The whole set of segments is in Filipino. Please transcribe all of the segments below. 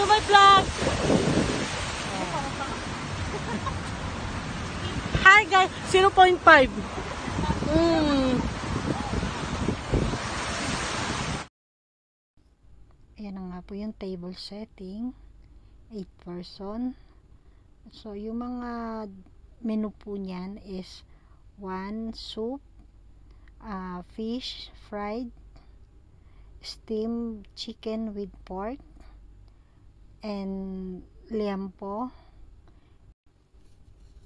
to my vlog! Hi guys! 0.5. Ayan na nga po yung table setting. 8 person. So, yung mga menu po niyan is 1 soup, fish, fried, steamed chicken with pork, and liampo.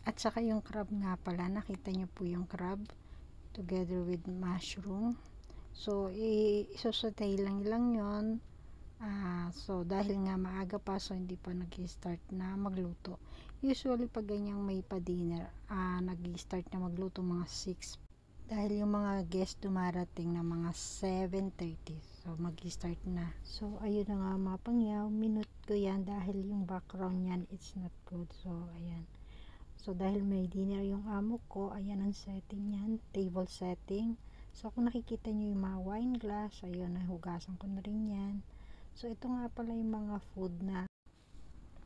At saka yung crab nga pala. Nakita nyo po yung crab together with mushroom. So, isusutay lang yon. So, dahil nga maaga pa, so hindi pa nag-start na magluto. Usually, pag ganyang may pa-dinner, nag-start na magluto mga 6. Dahil yung mga guest dumarating na mga 7:30. So, mag-start na. So, ayun na nga mga pangyaw. Minute ko yan dahil yung background yan, it's not good. So, ayan. So, dahil may dinner yung amo ko, ayan ang setting yan. Table setting. So, kung nakikita nyo yung mga wine glass, ayun, nahugasan ko na rin yan. So, ito nga pala yung mga food na.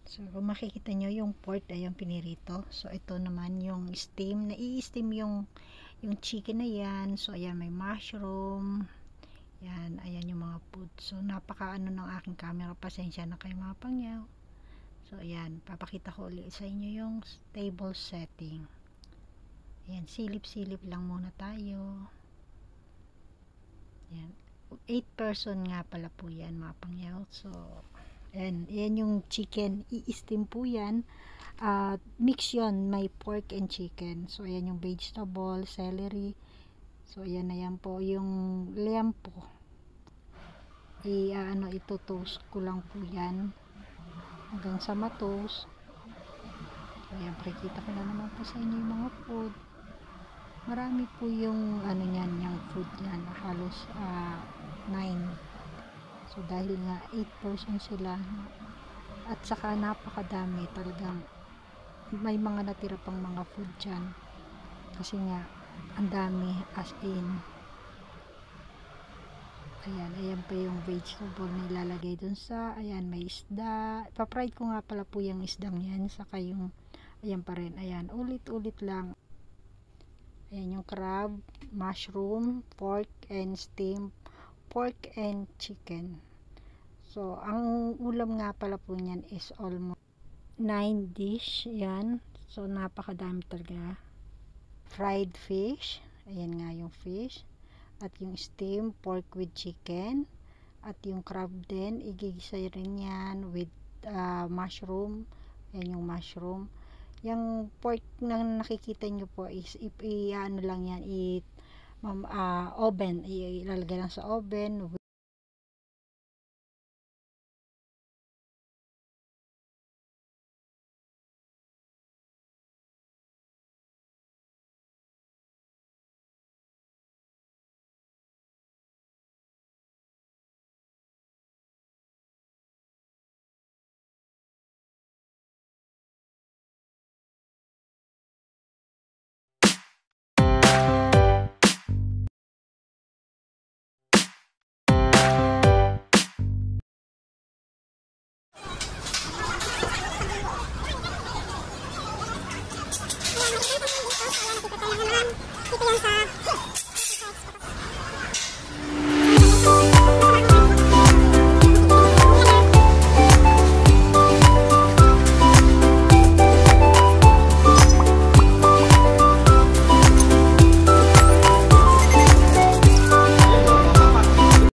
So, kung makikita nyo yung pork, ayun, pinirito. So, ito naman yung steam. Nai-steam yung chicken na yan. So, ayan, may mushroom. Yan, ayan yung mga food. So, napaka-ano ng aking camera. Pasensya na kayo mga pangyaw. So, ayan, papakita ko ulit sa inyo yung table setting. Ayan, silip-silip lang muna tayo. Ayan. 8 person nga pala po yan mga pangyaw. So, ayan yung chicken. I-steam po yan. Mix yon, may pork and chicken. So, ayan yung vegetable, celery. So, ayan na yan po yung liampo. Ito-toast ko lang po yan. Hanggang sa matos. Ayan, pakikita ko na naman po sa inyo yung mga food. Marami po yung yung food yan. Halos 9. So, dahil nga 8 person sila. At saka napakadami. Talagang may mga natira pang mga food dyan. Kasi nga, ang dami as in. Ayan pa yung vegetable na ilalagay dun sa, ayan, may isda. Ipapride ko nga pala po yung isdang yan, saka yung, ayan pa rin, ayan, ulit-ulit lang. Ayan yung crab, mushroom, pork and steamed pork and chicken. So, ang ulam nga pala po niyan is almost 9 dish, ayan. So, napakadami talaga. Fried fish, ayan nga yung fish. At yung steamed pork with chicken. At yung crab din, igigisa rin yan with mushroom. Yan yung mushroom. Yung pork na nakikita nyo po is, ano lang yan, oven. Ilalagay lang sa oven. Kita yan sa